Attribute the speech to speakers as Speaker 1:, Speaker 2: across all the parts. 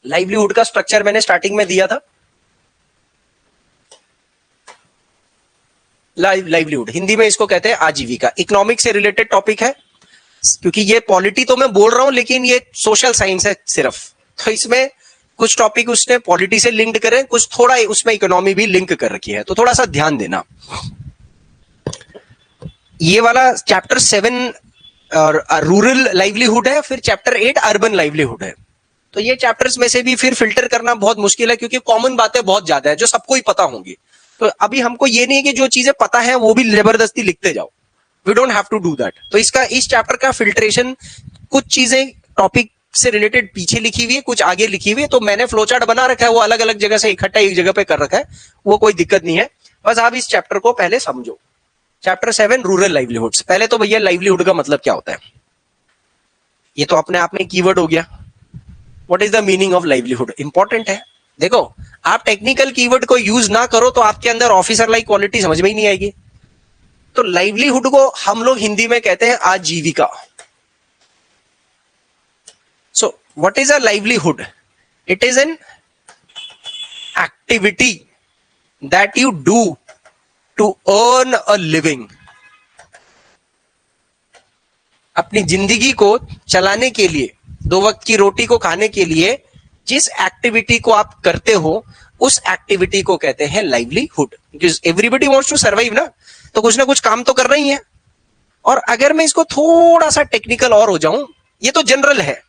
Speaker 1: Livelihood का structure मैंने starting में दिया था। लाइवलीहुड हिंदी में इसको कहते हैं आजीविका। इकोनॉमिक से रिलेटेड टॉपिक है, क्योंकि ये पॉलिटी तो मैं बोल रहा हूं लेकिन ये सोशल साइंस है सिर्फ, तो इसमें कुछ टॉपिक उसने पॉलिटी से लिंक्ड करे, कुछ थोड़ा उसमें इकोनॉमी भी लिंक कर रखी है, तो थोड़ा सा ध्यान देना। ये वाला चैप्टर 7 और रूरल लाइवलीहुड है, फिर चैप्टर 8 अर्बन लाइवलीहुड है। तो ये चैप्टर्स में से भी फिर फिल्टर करना बहुत मुश्किल है, क्योंकि कॉमन बातें बहुत ज्यादा है जो सबको ही पता होंगी। तो अभी हमको ये नहीं है कि जो चीजें पता है वो भी जबरदस्ती लिखते जाओ, we don't have to do that. तो इस चैप्टर का फिल्ट्रेशन, कुछ चीजें टॉपिक से रिलेटेड पीछे लिखी हुई है, कुछ आगे लिखी हुई है, तो मैंने फ्लो चार्ट बना रखा है, वो अलग अलग जगह से इकट्ठा एक जगह पे कर रखा है, वो कोई दिक्कत नहीं है। बस आप इस चैप्टर को पहले समझो। Chapter 7 rural livelihoods. पहले तो भैया लाइवलीहुड का मतलब क्या होता है, ये तो अपने आप में कीवर्ड हो गया। What is the meaning of livelihood, important है। देखो, आप टेक्निकल कीवर्ड को यूज ना करो तो आपके अंदर ऑफिसर लाइक क्वालिटी समझ में ही नहीं आएगी। तो लाइवलीहुड को हम लोग हिंदी में कहते हैं आजीविका। So what is a livelihood? It is an activity that you do to earn a living. अपनी जिंदगी को चलाने के लिए, 2 वक्त की रोटी को खाने के लिए जिस एक्टिविटी को आप करते हो, उस एक्टिविटी को कहते हैं livelihood. Because everybody wants to survive ना, तो कुछ ना कुछ काम तो कर रही है। और अगर मैं इसको थोड़ा सा टेक्निकल और हो जाऊं, ये तो जनरल है,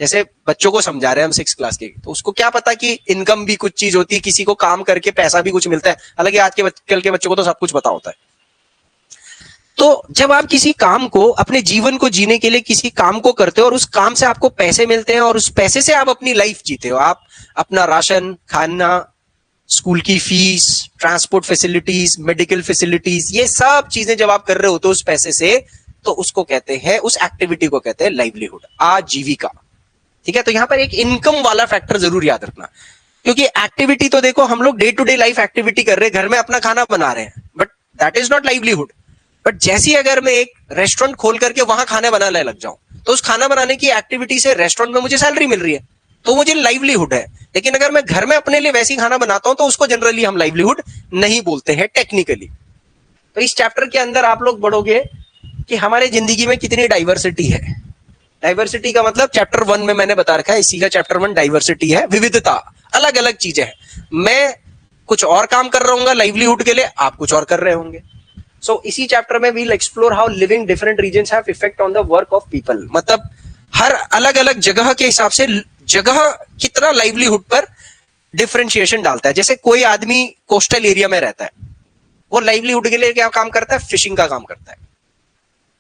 Speaker 1: जैसे बच्चों को समझा रहे हैं हम 6 क्लास के, तो उसको क्या पता कि इनकम भी कुछ चीज होती है, किसी को काम करके पैसा भी कुछ मिलता है। हालांकि आज के कल के बच्चों को तो सब कुछ पता होता है। तो जब आप किसी काम को, अपने जीवन को जीने के लिए किसी काम को करते हो और उस काम से आपको पैसे मिलते हैं और उस पैसे से आप अपनी लाइफ जीते हो, आप अपना राशन, खाना, स्कूल की fees, transport facilities, medical facilities, ये सब चीजें जब आप कर रहे हो तो उस पैसे से, तो उसको कहते हैं, उस एक्टिविटी को कहते हैं लाइवलीहुड, आजीविका। ठीक है, तो यहां पर एक इनकम वाला फैक्टर जरूर याद रखना, क्योंकि एक्टिविटी तो देखो हम लोग day to day life activity कर रहे हैं, घर में अपना खाना बना रहे हैं, but that is not livelihood. But जैसी अगर मैं एक रेस्टोरेंट खोल करके वहां खाना बनाने लग जाऊं, तो उस खाना बनाने की एक्टिविटी से रेस्टोरेंट में मुझे सैलरी मिल रही है, तो मुझे लाइवलीहुड है। लेकिन अगर मैं घर में अपने लिए वैसी खाना बनाता हूं तो उसको जनरली हम लाइवलीहुड नहीं बोलते हैं टेक्निकली। तो इस चैप्टर के अंदर आप लोग बढ़ोगे कि हमारे जिंदगी में कितनी डाइवर्सिटी है। डाइवर्सिटी का मतलब चैप्टर 1 में मैंने बता रखा है, इसी का चैप्टर 1 डाइवर्सिटी है, विविधता, अलग अलग चीजें हैं। मैं कुछ और काम कर रहा हूँ लाइवलीहुड के लिए, आप कुछ और कर रहे होंगे। सो इसी चैप्टर में we'll explore how living different regions have effect on the work of people. मतलब हर अलग अलग जगह के हिसाब से जगह कितना लाइवलीहुड पर डिफरेंशिएशन डालता है। जैसे कोई आदमी कोस्टल एरिया में रहता है, वो लाइवलीहुड के लिए क्या काम करता है, फिशिंग का काम करता है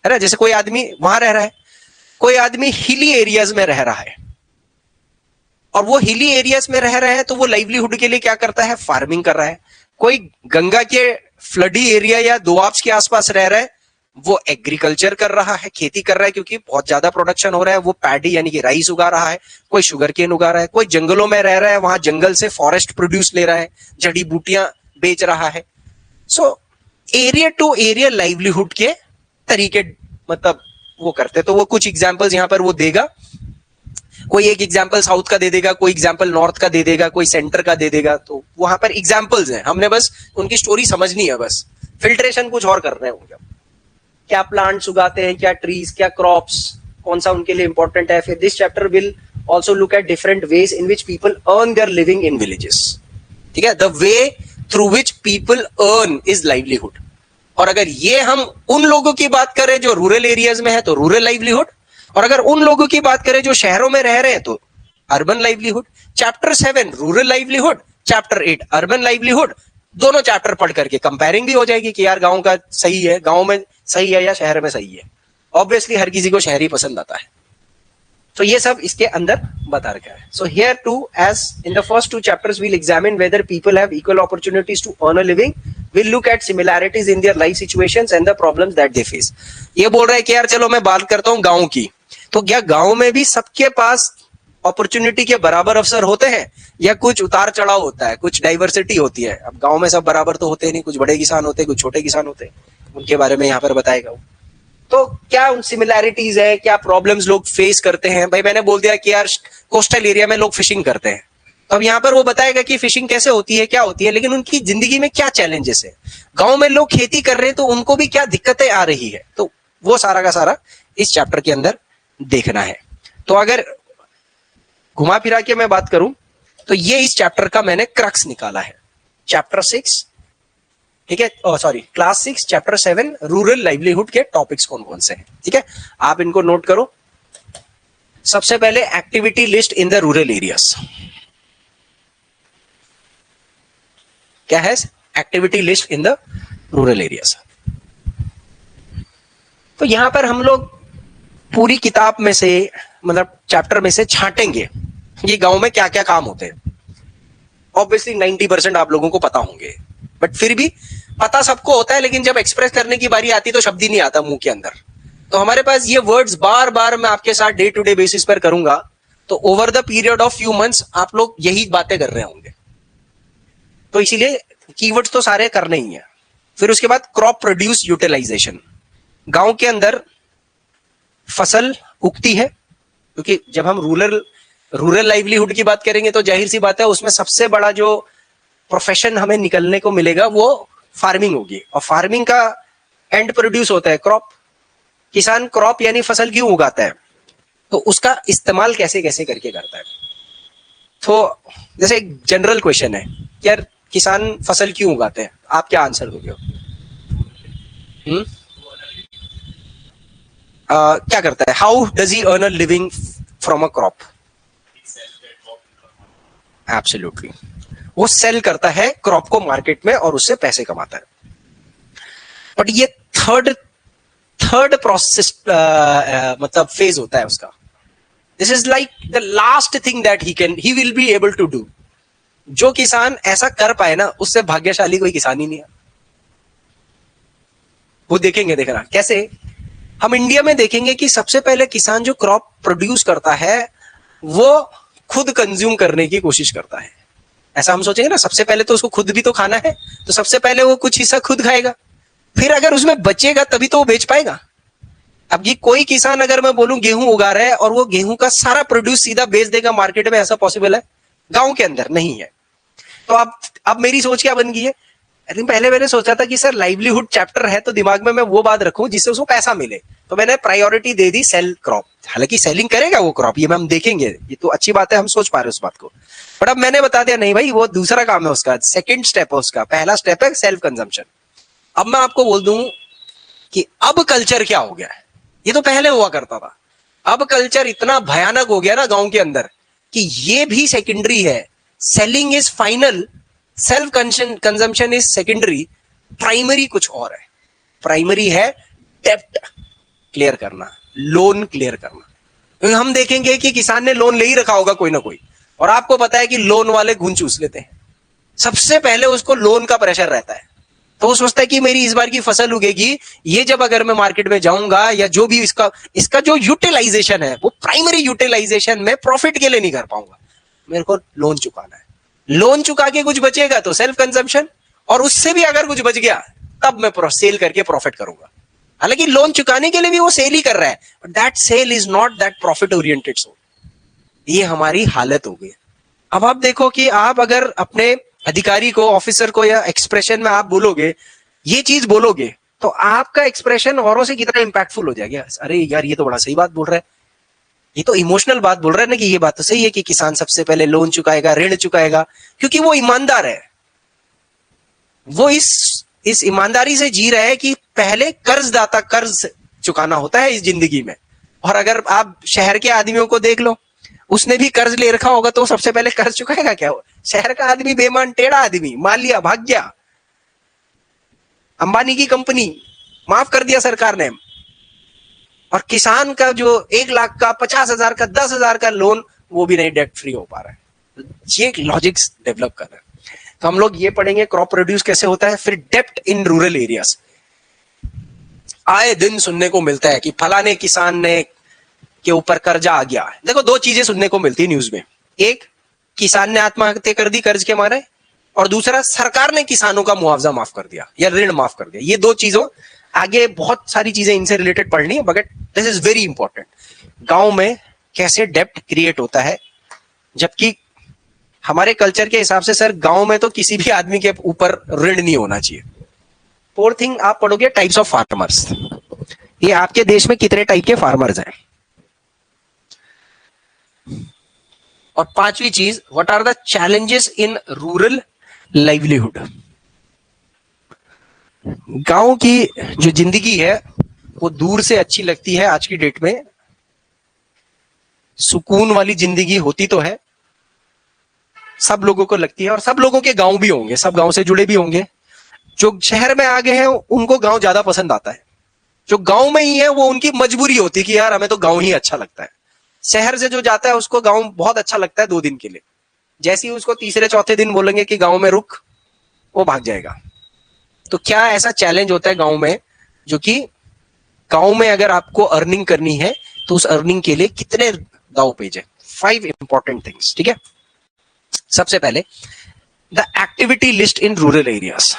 Speaker 1: ना। जैसे कोई आदमी वहां रह रहा है, कोई आदमी हिली एरियाज में रह रहा है, और वो हिली एरियाज में रह रहे हैं तो वो लाइवलीहुड के लिए क्या करता है, फार्मिंग कर रहा है। कोई गंगा के फ्लडी एरिया या दोआब्स के आसपास रह रहा है, वो एग्रीकल्चर कर रहा है, खेती कर रहा है, क्योंकि बहुत ज्यादा प्रोडक्शन हो रहा है, वो पैडी यानी कि राइस उगा रहा है। कोई शुगर केन उगा रहा है, कोई जंगलों में रह रहा है, वहां जंगल से फॉरेस्ट प्रोड्यूस ले रहा है, जड़ी बूटियां बेच रहा है। So area to area livelihood के तरीके मतलब वो करते, तो वो कुछ एग्जांपल्स यहां पर वो देगा। कोई एक एग्जांपल साउथ का दे देगा, कोई एग्जांपल नॉर्थ का दे देगा, कोई सेंटर का दे देगा, तो वहां पर एग्जांपल्स हैं, हमने बस उनकी स्टोरी समझनी है। बस फिल्ट्रेशन कुछ और कर रहे होंगे, क्या प्लांट्स उगाते हैं, क्या ट्रीज, क्या क्रॉप्स, कौन सा उनके लिए इंपॉर्टेंट है। फिर this chapter will also look at different ways in which people earn their living in villages. ठीक है, the way through which people earn is livelihood. और अगर ये हम उन लोगों की बात करें जो रूरल एरियाज में है तो रूरल लाइवलीहुड, और अगर उन लोगों की बात करें जो शहरों में रह रहे हैं तो urban livelihood. Chapter 7 rural livelihood, chapter 8 urban livelihood, दोनों चैप्टर पढ़ करके कंपेयरिंग भी हो जाएगी कि यार गांव का सही है, गांव में सही है या शहर में सही है। ऑब्वियसली हर किसी को शहर ही पसंद आता है, तो ये सब इसके अंदर बता रखा है। So here too, as in the first 2 chapters we'll examine whether people have equal opportunities to earn a living. We'll look at similarities in their life situations and the problems that they face. ये बोल रहा है कि यार चलो मैं बात करता हूं गांव की, तो क्या गांव में भी सबके पास अपॉर्चुनिटी के बराबर अवसर होते हैं या कुछ उतार चढ़ाव होता है, कुछ डाइवर्सिटी होती है। अब गांव में सब बराबर तो होते नहीं, कुछ बड़े किसान होते हैं, कुछ छोटे किसान होते हैं, उनके बारे में यहाँ पर बताएगा वो। तो क्या उन सिमिलैरिटीज है, क्या प्रॉब्लम्स लोग फेस करते हैं? भाई मैंने बोल दिया कि यार कोस्टल एरिया में लोग फिशिंग करते हैं, तो अब यहाँ पर वो बताएगा कि फिशिंग कैसे होती है, क्या होती है, लेकिन उनकी जिंदगी में क्या चैलेंजेस है। गांव में लोग खेती कर रहे हैं तो उनको भी क्या दिक्कतें आ रही है, तो वो सारा का सारा इस चैप्टर के अंदर देखना है। तो अगर घुमा फिरा के मैं बात करूं तो ये इस चैप्टर का मैंने क्रक्स निकाला है। चैप्टर 6, ठीक है, sorry class 6 chapter 7 rural livelihood के टॉपिक्स कौन कौन से हैं, ठीक है, आप इनको नोट करो। सबसे पहले activity list in the rural areas. क्या है? Activity list in the rural areas. तो यहां पर हम लोग पूरी किताब में से, मतलब चैप्टर में से छांटेंगे ये गांव में क्या क्या काम होते हैं। ऑब्वियसली 90% आप लोगों को पता होंगे, बट फिर भी पता सबको होता है, लेकिन जब एक्सप्रेस करने की बारी आती तो शब्द ही नहीं आता मुंह के अंदर। तो हमारे पास ये वर्ड्स बार बार मैं आपके साथ डे टू डे बेसिस पर करूंगा, तो over the period of few months आप लोग यही बातें कर रहे होंगे। तो इसीलिए कीवर्ड्स तो सारे करने ही है। फिर उसके बाद क्रॉप प्रोड्यूस यूटिलाइजेशन। गांव के अंदर फसल उगती है, क्योंकि जब हम रूरल लाइवलीहुड की बात करेंगे तो जाहिर सी बात है उसमें सबसे बड़ा जो प्रोफेशन हमें निकलने को मिलेगा वो फार्मिंग होगी, और फार्मिंग का एंड प्रोड्यूस होता है क्रॉप। किसान क्रॉप यानी फसल क्यों उगाता है, तो उसका इस्तेमाल कैसे कैसे करके करता है। तो जैसे एक जनरल क्वेश्चन है, यार किसान फसल क्यों उगाते हैं, आप क्या आंसर दोगे? क्या करता है? How does he earn a living from a crop? Absolutely, वो सेल करता है क्रॉप को मार्केट में और उससे पैसे कमाता है। बट ये थर्ड प्रोसेस मतलब फेज होता है उसका। This is like the last thing that he will be able to do. जो किसान ऐसा कर पाए ना, उससे भाग्यशाली कोई किसान ही नहीं है। वो देखेंगे, देखना कैसे। हम इंडिया में देखेंगे कि सबसे पहले किसान जो क्रॉप प्रोड्यूस करता है वो खुद कंज्यूम करने की कोशिश करता है। ऐसा हम सोचेंगे ना, सबसे पहले तो उसको खुद भी तो खाना है, तो सबसे पहले वो कुछ हिस्सा खुद खाएगा, फिर अगर उसमें बचेगा तभी तो वो बेच पाएगा। अब ये कोई किसान, अगर मैं बोलूं गेहूं उगा रहा है और वो गेहूं का सारा प्रोड्यूस सीधा बेच देगा मार्केट में, ऐसा पॉसिबल है? गांव के अंदर नहीं है। तो अब मेरी सोच क्या बन गई है, पहले मैंने सोचा था कि सर लाइवलीहुड चैप्टर है तो दिमाग में मैं वो बात रखूं जिससे उसको पैसा मिले, तो मैंने प्रायोरिटी दे दी सेल क्रॉप। हालांकि सेलिंग करेगा वो क्रॉप, ये हम देखेंगे, ये तो अच्छी बात है, हम सोच पा रहे हैं उस बात को। बट अब मैंने बता दिया नहीं भाई, वो दूसरा काम है उसका, सेकंड स्टेप है उसका। पहला स्टेप है सेल्फ कंजम्पशन। अब मैं आपको बोल दूं कि अब कल्चर क्या हो गया है। ये तो पहले हुआ करता था, अब कल्चर इतना भयानक हो गया ना गांव के अंदर कि ये भी सेकेंडरी है। Selling is final, self consumption is secondary, primary कुछ और है। प्राइमरी है डेब्ट क्लियर करना, लोन क्लियर करना। हम देखेंगे कि किसान ने लोन ले ही रखा होगा कोई ना कोई, और आपको पता है कि लोन वाले घून चूस लेते हैं। सबसे पहले उसको लोन का प्रेशर रहता है, तो वो सोचता है कि मेरी इस बार की फसल उगेगी, ये जब अगर मैं मार्केट में जाऊंगा या जो भी इसका जो यूटिलाइजेशन है वो प्राइमरी यूटिलाइजेशन में प्रॉफिट के लिए नहीं कर पाऊंगा, मेरे को लोन चुकाना है। लोन चुका के कुछ बचेगा तो सेल्फ कंजम्पशन, और उससे भी अगर कुछ बच गया तब मैं सेल करके प्रॉफिट करूंगा। हालांकि लोन चुकाने के लिए भी वो सेल ही कर रहा है, but that sale is not that profit oriented sole. ये हमारी हालत हो गई। अब आप देखो कि आप अगर अपने अधिकारी को, ऑफिसर को या एक्सप्रेशन में आप बोलोगे, ये चीज बोलोगे, तो आपका एक्सप्रेशन औरों से कितना इंपैक्टफुल हो जाएगा। अरे यार ये तो बड़ा सही बात बोल रहा है, ये तो इमोशनल बात बोल रहा है ना, कि ये बात तो सही है कि किसान सबसे पहले लोन चुकाएगा, ऋण चुकाएगा, क्योंकि वो ईमानदार है। वो इस ईमानदारी से जी रहा है कि पहले कर्जदाता कर्ज चुकाना होता है इस जिंदगी में। और अगर आप शहर के आदमियों को देख लो, उसने भी कर्ज ले रखा होगा तो सबसे पहले कर्ज चुकाएगा क्या? शहर का आदमी बेईमान टेढ़ा आदमी, मालिया भाग गया, अंबानी की कंपनी माफ कर दिया सरकार ने, और किसान का जो 1 लाख का, 50,000 का, 10,000 का लोन, वो भी नहीं डेट फ्री हो पा रहा है। ये एक लॉजिक्स डेवलप कर रहे हैं। तो हम लोग ये पढ़ेंगे क्रॉप प्रोड्यूस कैसे होता है। फिर डेप्ट इन रूरल एरियाज, आए दिन सुनने को मिलता है कि फलाने किसान ने के ऊपर कर्जा आ गया। देखो 2 चीजें सुनने को मिलती है न्यूज में, एक किसान ने आत्महत्या कर दी कर्ज के मारे, और दूसरा सरकार ने किसानों का मुआवजा माफ कर दिया या ऋण माफ कर दिया। ये 2 चीजों आगे बहुत सारी चीजें इनसे रिलेटेड पढ़नी है, but this is very important. गांव में कैसे डेप्ट क्रिएट होता है, जबकि हमारे कल्चर के हिसाब से सर गांव में तो किसी भी आदमी के ऊपर ऋण नहीं होना चाहिए। फोर्थ थिंग आप पढ़ोगे टाइप्स ऑफ फार्मर्स। ये आपके देश में कितने टाइप के फार्मर्स हैं। और पांचवी चीज, what are the challenges in rural livelihood. गांव की जो जिंदगी है वो दूर से अच्छी लगती है आज की डेट में, सुकून वाली जिंदगी होती तो है, सब लोगों को लगती है, और सब लोगों के गांव भी होंगे, सब गांव से जुड़े भी होंगे। जो शहर में आ गए हैं उनको गांव ज्यादा पसंद आता है, जो गांव में ही है वो उनकी मजबूरी होती है कि यार हमें तो गांव ही अच्छा लगता है। शहर से जो जाता है उसको गांव बहुत अच्छा लगता है 2 दिन के लिए, जैसे ही उसको तीसरे चौथे दिन बोलेंगे कि गांव में रुक, वो भाग जाएगा। तो क्या ऐसा चैलेंज होता है गांव में, जो कि गांव में अगर आपको अर्निंग करनी है तो उस अर्निंग के लिए कितने दाव पेज है। 5 इंपॉर्टेंट थिंग्स, ठीक है। सबसे पहले the activity list in rural areas.